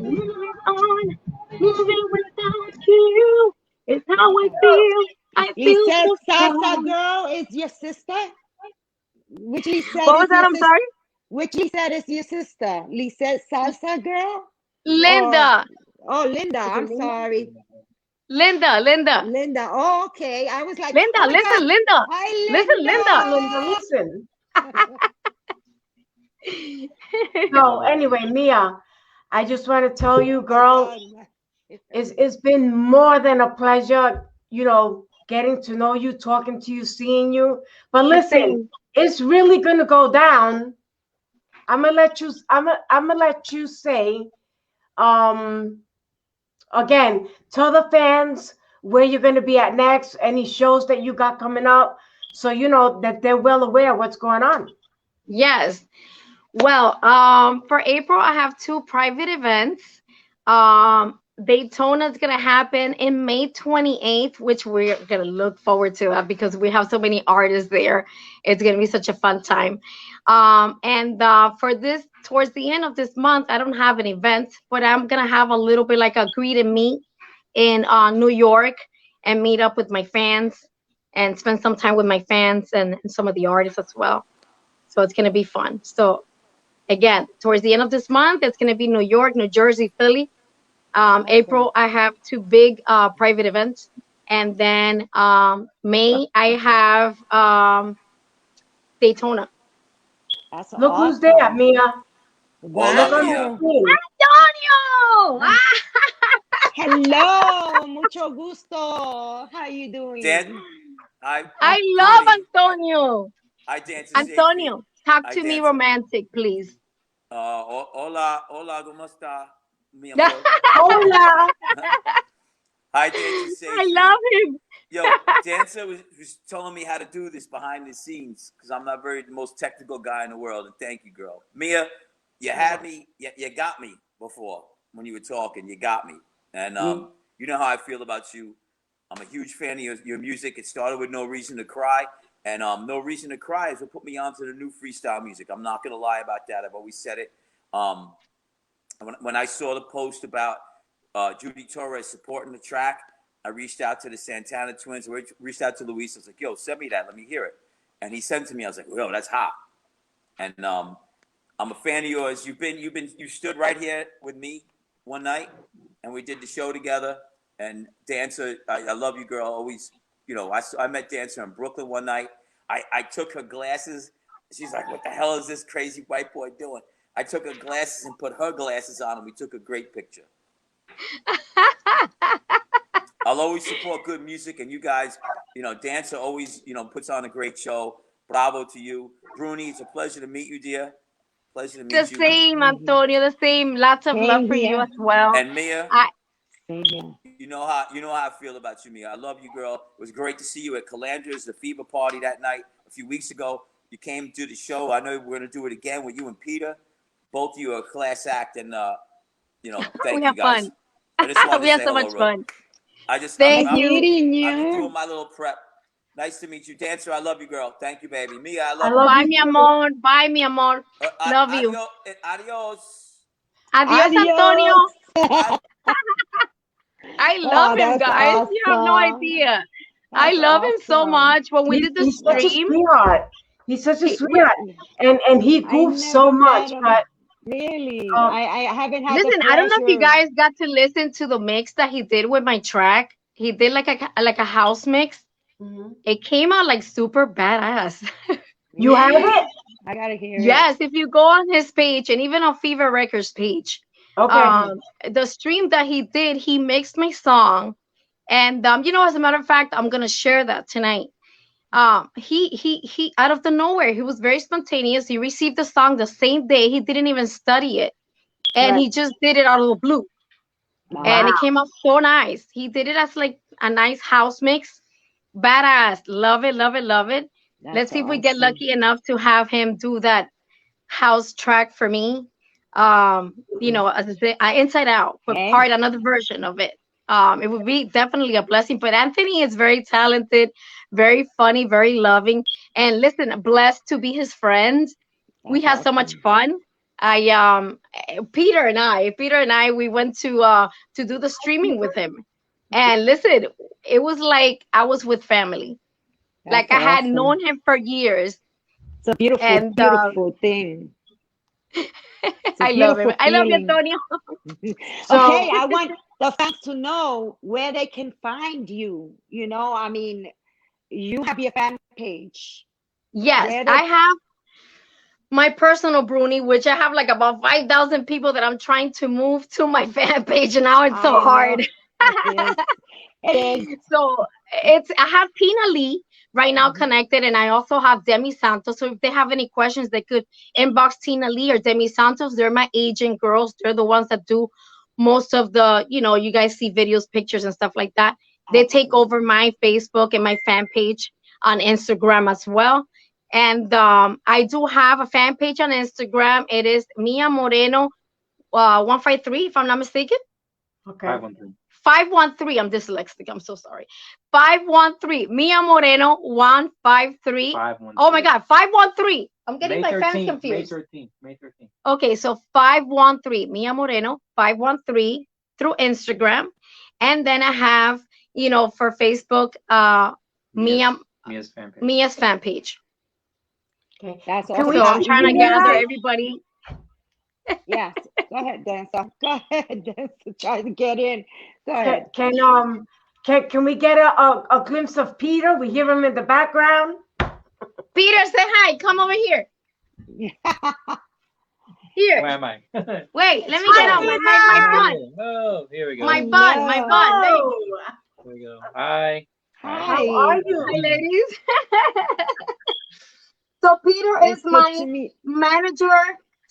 moving on, moving without you is how I feel. I He feel said so salsa strong. girl is your sister. Which he said What was is that? your I'm sister. sorry. Which he said is your sister. Lee said salsa girl. Or Linda, oh, Linda. Is it I'm Mia? sorry, Linda, Linda. Oh, okay. I was like, Linda. oh my God. Listen, Linda. Listen, Listen, Linda. Linda, Hi, listen. Linda. So anyway, Mia, I just want to tell you, My girl, God. it's been more than a pleasure, getting to know you, talking to you, seeing you. But The listen, same. it's really gonna go down. I'm gonna let you say, um, again, tell the fans where you're gonna be at next, any shows that you got coming up, so you know that they're well aware of what's going on. Yes. Well, for April, I have two private events. Daytona is gonna happen in May 28th, which we're gonna look forward to because we have so many artists there. It's gonna be such a fun time. And for this, towards the end of this month, I don't have an event, but I'm gonna have a little bit like a greet and meet in New York and meet up with my fans and spend some time with my fans and some of the artists as well. So it's gonna be fun. So again, towards the end of this month, it's going to be New York, New Jersey, Philly. Okay. April, I have two big private events. And then May, I have Daytona. That's Look who's there, awesome. Mia. Hola, Look on the Mia. Wow. screen. Antonio! Ah, hello. Mucho gusto. How you Dan, doing? I good love evening. Antonio. Hi, Dancer Safety. Antonio, talk Hi, to me Dancer. romantic, please. Hola, ¿cómo está, mi amor? Hola. Hi, Dancer I love Safety. him. Yo, Dancer was telling me how to do this behind the scenes because I'm not very the most technical guy in the world. And thank you, girl. Mia, you had me, you got me before when you were talking. You got me. And you know how I feel about you. I'm a huge fan of your music. It started with No Reason to Cry. And No Reason to Cry is what put me onto the new freestyle music. I'm not going to lie about that. I've always said it. Um, when I saw the post about Judy Torres supporting the track, I reached out to the Santana twins, reached out to Luis. I was like, yo, send me that. Let me hear it. And he sent it to me. I was like, yo, that's hot. And I'm a fan of yours. You stood right here with me one night, and we did the show together. And Dancer, I love you, girl. Always, I met Dancer in Brooklyn one night. I took her glasses. She's like, what the hell is this crazy white boy doing? I took her glasses and put her glasses on, and we took a great picture. I'll always support good music, and you guys, Dancer always, puts on a great show. Bravo to you, Bruni. It's a pleasure to meet you, dear. Pleasure to The meet you. same, Antonio. The same. Lots of love Same for you here. as well. And Mia, I Same here. you know how I feel about you, Mia. I love you, girl. It was great to see you at Calandra's, the Fever Party that night a few weeks ago. You came to the show. I know we're gonna do it again with you and Peter. Both of you are a class act, and we thank you have guys. fun. I just wanted We to had say so hello, much real. fun. I just, Thank Nice you. meeting I'm just you. doing my little prep. Nice to meet you, Dancer. I love you, girl. Thank you, baby. Mia, I I love you. love Bye, you mi too. amor. Bye, mi amor. Love you. Adios, adios. Adios, Antonio. Adios. Ad- I love Oh, him, that's guys. You have no awesome. idea. I That's love him so awesome. much. When we did the He's such a stream, sweetheart. He's such a he, sweetheart, and he I goofs so never much. met him. But Really. um, I haven't had the listen, I don't know if you pleasure. guys got to listen to the mix that he did with my track. He did like a house mix. mhm. It came out like super badass. You have Really? it? I gotta hear it. Yes, if you go on his page and even on Fever Records page, Okay. um, the stream that he did, he mixed my song. And as a matter of fact, I'm gonna share that tonight. He out of the nowhere, he was very spontaneous. He received the song the same day. He didn't even study it, and Right. he just did it out of the blue, and Wow. it came out so nice. He did it as like a nice house mix, badass. Love it, love it, love it. That's Let's see if we get awesome. lucky enough to have him do that house track for me. As I say, Inside Out, but Hey, part another version of it. It would be definitely a blessing. But Anthony is very talented, very funny, very loving, and listen, blessed to be his friend. We that's had so much awesome. fun. I Peter and I, we went to do the streaming with him, and listen, it was like I was with family. That's Like I had awesome. known him for years, It's a beautiful, and beautiful thing. It's a I love him. beautiful I love you, feeling. Antonio. So Okay, I want the fans to know where they can find you. I mean, you have your fan page. Yes, Where I they, have my personal Bruni, which I have like about 5,000 people that I'm trying to move to my fan page, and now it's so I know hard. it is. It is. So I have Tina Lee right now Mhm. connected, and I also have Demi Santos. So if they have any questions, they could inbox Tina Lee or Demi Santos. They're my agent girls. They're the ones that do most of the, you guys see videos, pictures, and stuff like that. They take over Absolutely. my Facebook and my fan page on Instagram as well. And I do have a fan page on Instagram. It is Mia Moreno 153, if I'm not mistaken. okay. 513. 513. I'm dyslexic. I'm so sorry. 513. Mia Moreno 153. Oh my 513. God. 513. I'm getting May my fans 13th. May confused. 13th. May 13th. Okay, so 513. Mia Moreno 513 through Instagram. And then I have, for Facebook, Mia Mia's fan page. Mia's fan page. Okay. That's Can awesome. we So I'm Now, trying you to stream mentioned gather that? everybody. yes. Go ahead, Dancer. Go ahead, Dancer. Try to get in. Go Can ahead. can um can we get a glimpse of Peter? We hear him in the background. Peter, say hi. Come over here. Where Here. am I? Wait, let me get Hi, out my Peter. bun. Oh, here we go. My bun. My Hello. bun. There you Oh, go. Here we go. Hi. how Hi. are Hi. Hi, you? ladies. So Peter is It's good my to meet. manager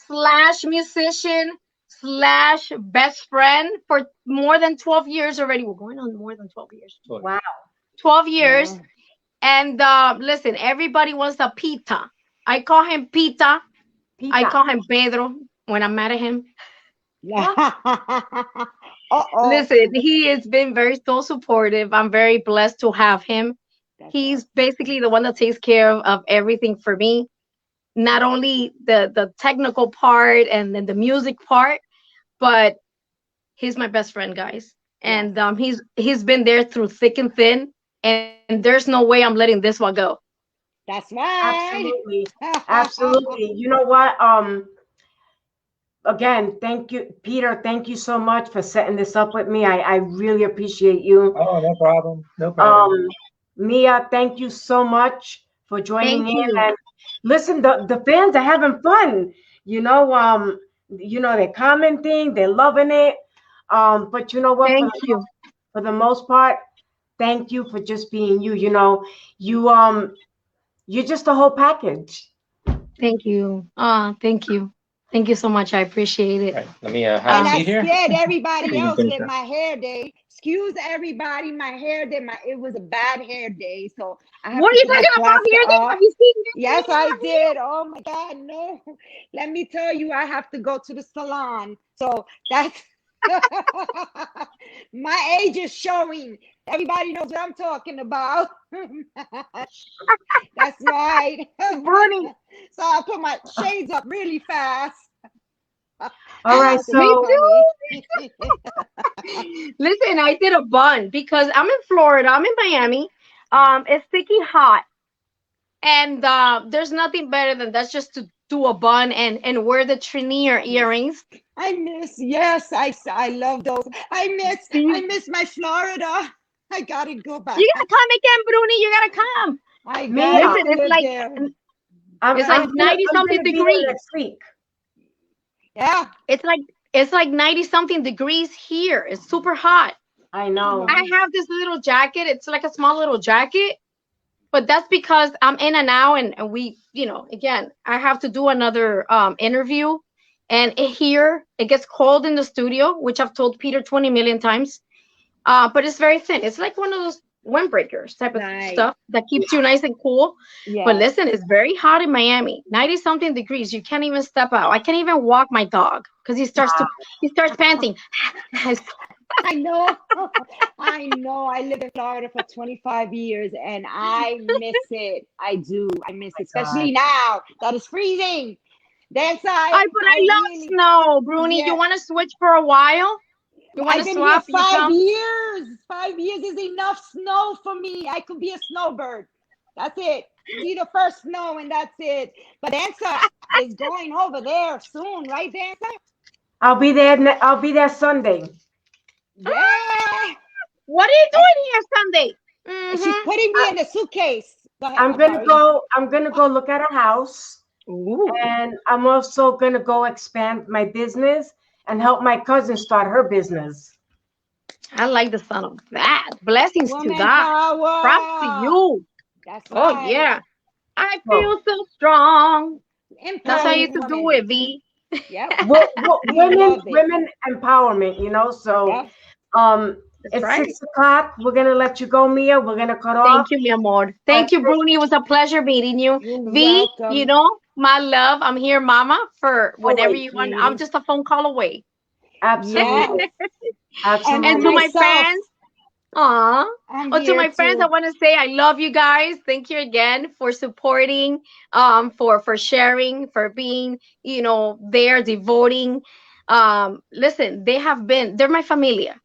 slash musician slash best friend for more than 12 years already. We're going on more than 12 years. Sorry. Wow, 12 years. Wow. And listen, everybody wants a Pita. I call him Pita. I Pita. call him Pedro when I'm mad at him. Uh-oh. Listen, he has been very so supportive. I'm very blessed to have him. That's He's awesome. basically the one that takes care of everything for me. Not only the technical part and then the music part, but he's my best friend, guys. Yes. And he's been there through thick and thin. And there's no way I'm letting this one go. That's right. Absolutely, absolutely. You know what? Again, thank you, Peter. Thank you so much for setting this up with me. I really appreciate you. Oh, no problem. No problem. Um, Mia, thank you so much for joining Thank in. you. And listen, the fans are having fun. They're commenting, they're loving it. But you know what? Thank you. For the most part, thank you for just being you. You're just a whole package. Thank you. Thank you. Thank you so much. I appreciate it. Right. Let me have And a I seat here. scared everybody You can else finish with up. my hair day. Excuse everybody, my hair day. It was a bad hair day, so I have What to are you put my talking about plaster here? up. Have you seen this? Yes, I did. Oh my God, no. Let me tell you, I have to go to the salon. So that's my age is showing. Everybody knows what I'm talking about. That's right. Bernie, So I put my shades up really fast. All right, Just to be me so funny. listen, I did a bun because I'm in Florida. I'm in Miami. It's sticky hot, and there's nothing better than that's just to do a bun and wear the Trinier earrings. I miss, yes, I love those. I See, miss my Florida. I gotta go back. you gotta come again, Bruni. You gotta come. I me, got Listen, to live there. it's like Yeah, 90 I'm something gonna be there degrees. next week. yeah. It's like 90 something degrees here. It's super hot. I know. I have this little jacket. It's like a small little jacket, but that's because I'm in and out, and we, again, I have to do another interview, and here it gets cold in the studio, which I've told Peter 20 million times. But it's very thin. It's like one of those windbreakers type of Nice. stuff that keeps you nice and cool. But Yeah. listen, it's very hot in Miami, 90 something degrees. You can't even step out. I can't even walk my dog because he starts panting. I know. I know. I lived in Florida for 25 years and I miss it. I do. I miss it, God. especially now that it's freezing. That's But I I love really, snow, Bruni. You yeah. want to switch for a while? You want I've to been here swap? You 5 years. 5 years is enough snow for me. I could be a snowbird. That's it. See the first snow and that's it. But Dancer is going over there soon, right, Dancer? I'll be there. I'll be there Sunday. Yeah. What are you And doing here Sunday? she's Mm-hmm. putting me I, in the suitcase. Go ahead. I'm I'm gonna sorry. go. I'm gonna go look at a house, Ooh, and I'm also gonna go expand my business and help my cousin start her business. I like the sound of that. Blessings to Woman that. Props to power. you. That's Oh right. yeah. I So, feel so strong. That's how you Empowered used to do woman. it, V. Yep. We women, love it. women empowerment. So Yep. That's it's right. 6 o'clock. We're gonna let you go, Mia. We're gonna cut Thank off. you, mi amor. But Thank you, Bruni. It was a pleasure meeting you. You're V, welcome. my love, I'm here, mama, for whenever always, you want. I'm sweetie. just a phone call away. Yes. Absolutely, And to And to absolutely. my myself, fans, aw. I'm Oh, to here my friends, I too. want to say I love you guys. Thank you again for supporting, for sharing, for being, there, devoting. Listen, they're my familia.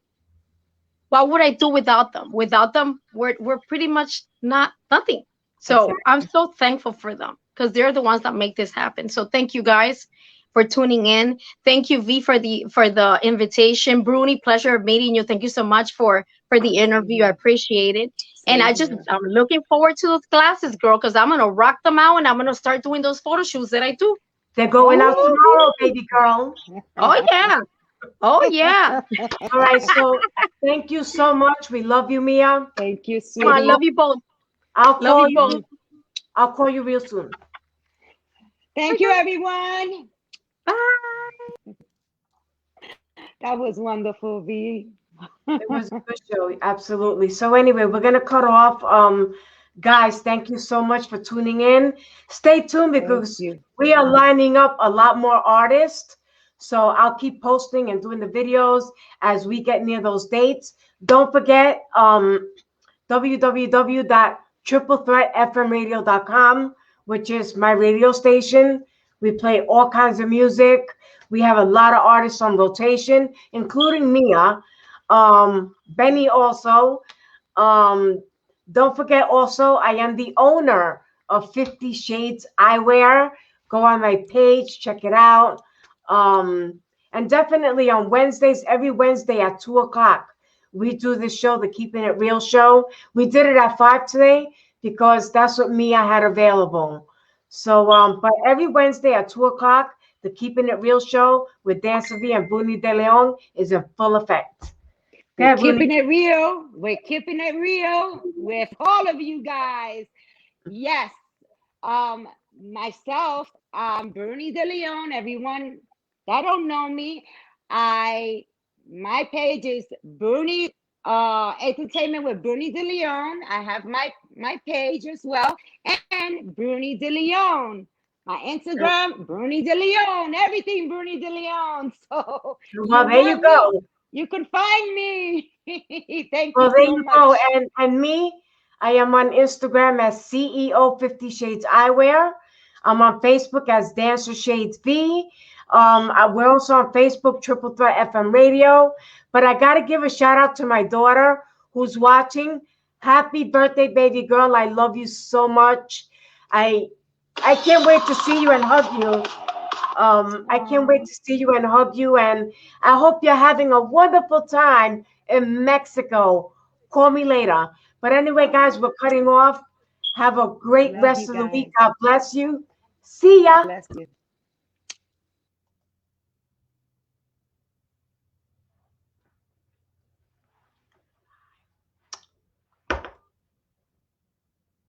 What would I do without them? Without them, we're pretty much not nothing. So Exactly. I'm so thankful for them because they're the ones that make this happen. So thank you guys for tuning in. Thank you, V, for the invitation. Bruni, pleasure of meeting you. Thank you so much for the Same interview. I here. appreciate it. And Same here. I'm looking forward to those classes, girl, because I'm gonna rock them out and I'm gonna start doing those photo shoots that I do. They're going out tomorrow, Woo-hoo. baby girl. Oh yeah. Oh yeah. All right. So thank you so much. We love you, Mia. Thank you, I sweetie. love you both. I'll Love call you you. both. I'll call you real soon. Thank you, everyone. Bye. That was wonderful, V. It was a good show, absolutely. So anyway, we're gonna cut off. Guys, thank you so much for tuning in. Stay tuned Thank because you. we are lining up a lot more artists. So I'll keep posting and doing the videos as we get near those dates. Don't forget www.triplethreatfmradio.com, which is my radio station. We play all kinds of music. We have a lot of artists on rotation, including Mia, Benny also. Um, don't forget also, I am the owner of 50 Shades Eyewear. Go on my page, check it out. And definitely on Wednesdays, every Wednesday at 2 o'clock, we do this show, the Keeping It Real show. We did it at 5 today because that's what Mia had available. So, but every Wednesday at 2 o'clock, The Keeping It Real show with Dancer V and Bruni De Leon is in full effect. We're keeping it real. We're keeping it real with all of you guys. Yes. Myself, Bruni De Leon. Everyone that don't know me, my page is Bruni Entertainment with Bruni De Leon. I have my page as well, and Bruni De Leon. My Instagram, Bruni De Leon. Everything Bruni De Leon. So well, there you go. Me, you can find me. Thank well, you there so you much. go. And me, I am on Instagram as CEO 50 Shades Eyewear. I'm on Facebook as Dancer Shades V. We're also on Facebook, Triple Threat FM Radio. But I got to give a shout out to my daughter who's watching. Happy birthday, baby girl. I love you so much. I can't wait to see you and hug you. I can't wait to see you and hug you. And I hope you're having a wonderful time in Mexico. Call me later. But anyway, guys, we're cutting off. Have a great rest of the week. God bless you. See ya. God bless you.